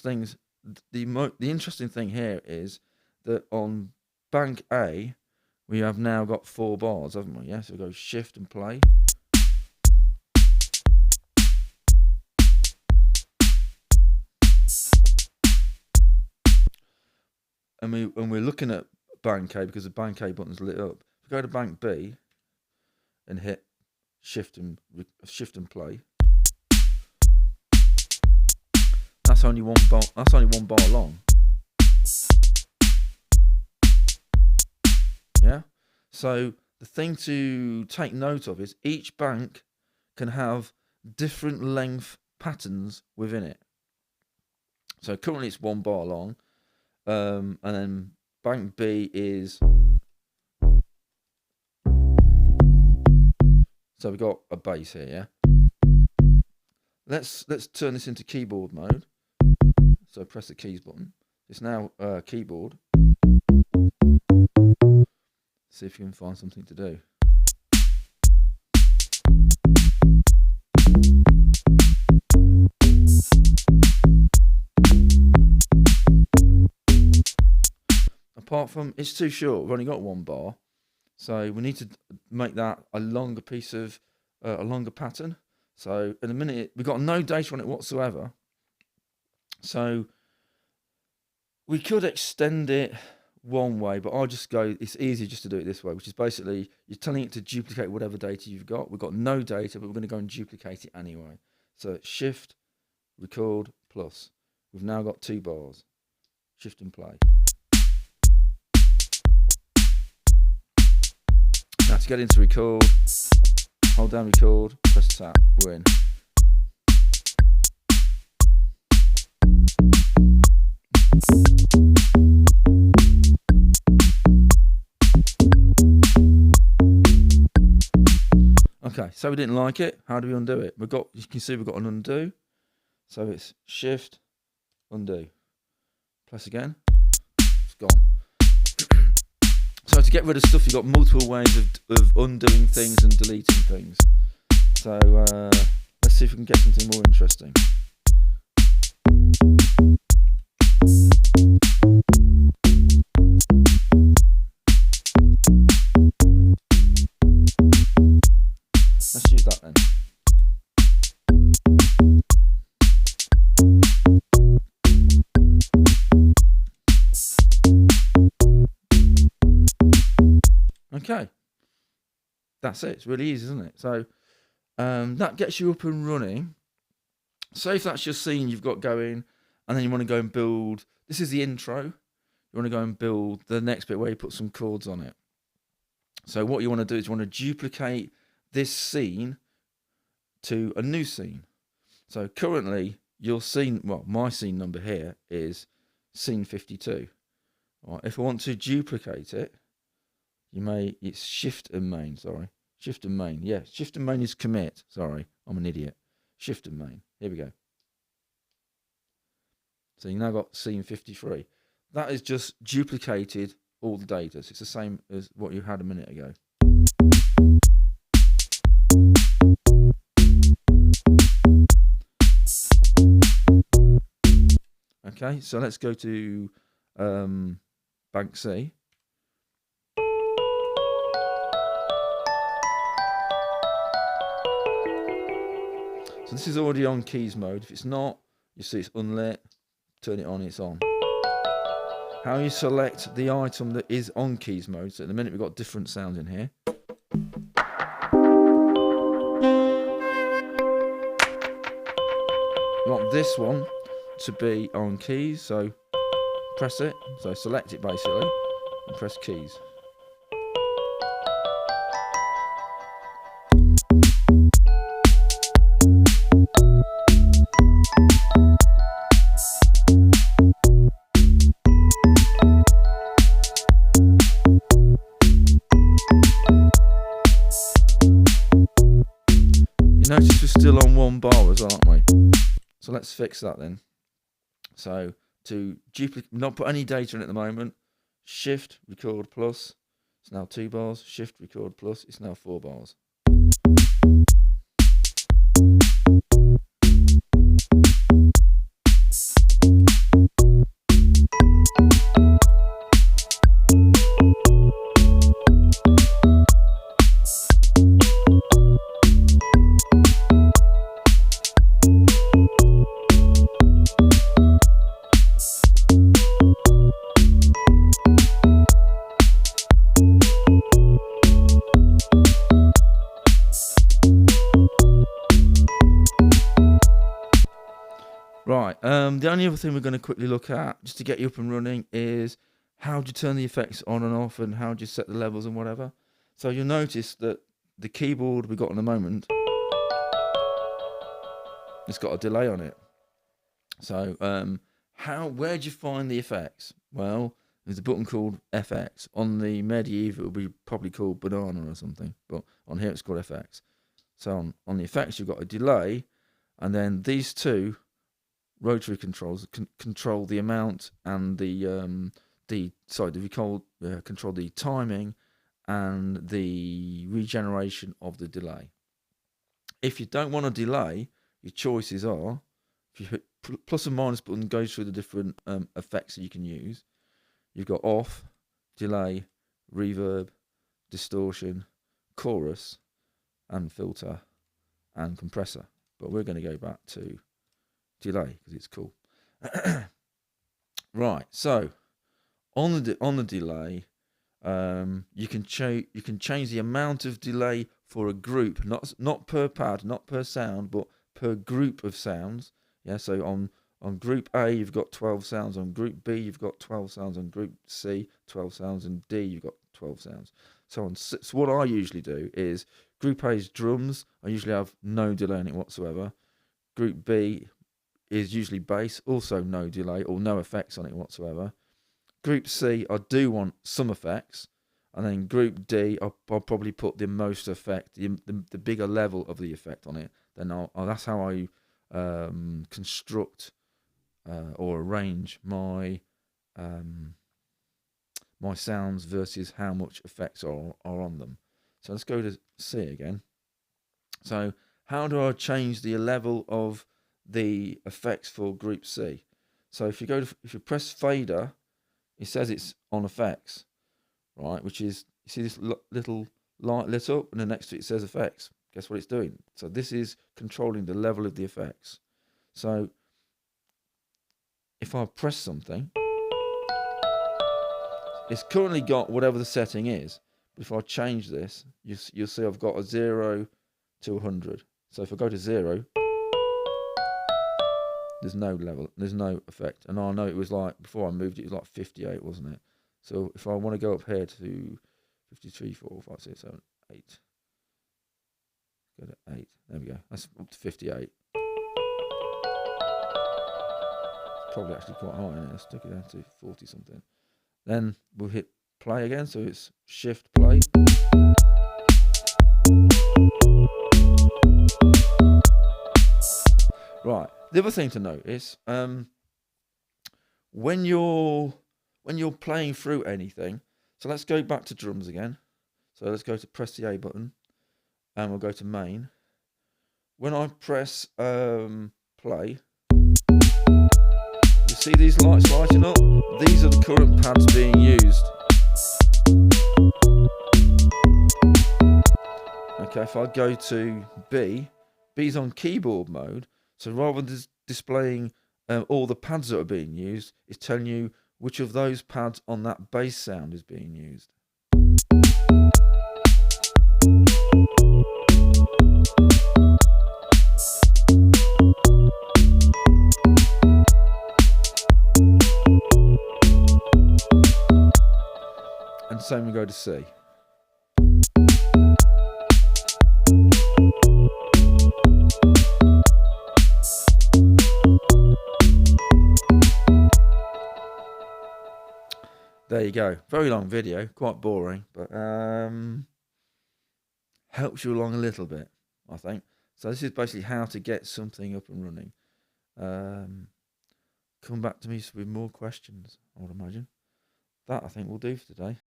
things, the interesting thing here is that on bank A, we have now got 4 bars, haven't we? Yeah, so we go shift and play. And we're looking at bank A because the bank A button's lit up. If we go to bank B and hit shift and play, that's only one bar. That's only 1 bar long. Yeah. So the thing to take note of is each bank can have different length patterns within it. So currently it's 1 bar long, and then bank B is. So we've got a bass here. Yeah. Let's turn this into keyboard mode. So press the keys button. It's now keyboard. See if you can find something to do. Apart from, it's too short. We've only got 1 bar. So we need to make that a longer piece of, a longer pattern. So in a minute, we've got no data on it whatsoever. So we could extend it one way, but I'll just go, it's easier just to do it this way, which is basically you're telling it to duplicate whatever data you've got. We've got no data, but we're going to go and duplicate it anyway. So shift, record, plus. We've now got 2 bars. Shift and play. Now to get into record, hold down record, press tap, we're in. Okay, so we didn't like it. How do we undo it? You can see we've got an undo. So it's shift, undo. Press again. It's gone. So to get rid of stuff, you've got multiple ways of undoing things and deleting things. So let's see if we can get something more interesting. Let's use that then. Okay, that's it. It's really easy, isn't it? So that gets you up and running. So if that's your scene you've got going, and then you want to go and build, this is the intro. You want to go and build the next bit where you put some chords on it. So what you want to do is you want to duplicate this scene to a new scene. So currently your scene, well, my scene number here is scene 52. All right, if I want to duplicate it, it's shift and main, sorry. Shift and main, yeah, shift and main is commit. Sorry, I'm an idiot. Shift and main, here we go. So you now got scene 53. That is just duplicated all the data. So it's the same as what you had a minute ago. Okay, so let's go to bank C. So this is already on keys mode. If it's not, you see it's unlit. Turn it on, it's on. How you select the item that is on keys mode. So at the minute we've got different sounds in here. You want this one to be on keys, so press it. So select it basically and press keys. Notice we're still on 1 bar as well, aren't we? So let's fix that then. So to duplicate, not put any data in at the moment, shift, record plus, it's now 2 bars, shift, record plus, it's now 4 bars. The only other thing we're going to quickly look at, just to get you up and running, is how do you turn the effects on and off, and how do you set the levels and whatever. So you'll notice that the keyboard we got in the moment, it's got a delay on it. So where do you find the effects? Well, there's a button called FX. On the Medieval, it will be probably called banana or something, but on here it's called FX. So on the effects, you've got a delay, and then these two rotary controls control the amount and control the timing and the regeneration of the delay. If you don't want a delay, your choices are, if you hit plus and minus button, goes through the different effects that you can use. You've got off, delay, reverb, distortion, chorus, and filter, and compressor. But we're going to go back to delay because it's cool. Right, so on the delay, you can change the amount of delay for a group, not per pad, not per sound, but per group of sounds. Yeah, so on group A you've got 12 sounds, on group B you've got 12 sounds, on group C 12 sounds, and D you've got 12 sounds. So what I usually do is group A's drums, I usually have no delay in it whatsoever. Group B is usually bass, also no delay or no effects on it whatsoever. Group C, I do want some effects, and then Group D, I'll probably put the most effect, the bigger level of the effect on it. Then that's how I construct or arrange my my sounds versus how much effects are on them. So let's go to C again. So how do I change the level of the effects for Group C? So if you press fader, it says it's on effects, right? Which is, you see this little light lit up, and then next to it says effects. Guess what it's doing? So this is controlling the level of the effects. So if I press something, it's currently got whatever the setting is. But if I change this, you'll see I've got a 0 to 100. So if I go to 0, there's no level, there's no effect. And I know it was like, before I moved, it was like 58, wasn't it? So if I want to go up here to 53, 4, 5, 6, 7, 8. Go to 8. There we go. That's up to 58. It's probably actually quite high, isn't it? Let's take it down to 40 something. Then we'll hit play again. So it's shift play. Right. The other thing to notice, when you're playing through anything, so let's go back to drums again. So let's go to press the A button, and we'll go to main. When I press play, you see these lights lighting up? These are the current pads being used. Okay, if I go to B's on keyboard mode. So rather than displaying all the pads that are being used, it's telling you which of those pads on that bass sound is being used. And same we go to C. There you go. Very long video, quite boring, but helps you along a little bit, I think. So this is basically how to get something up and running. Come back to me with more questions, I would imagine. That, I think, will do for today.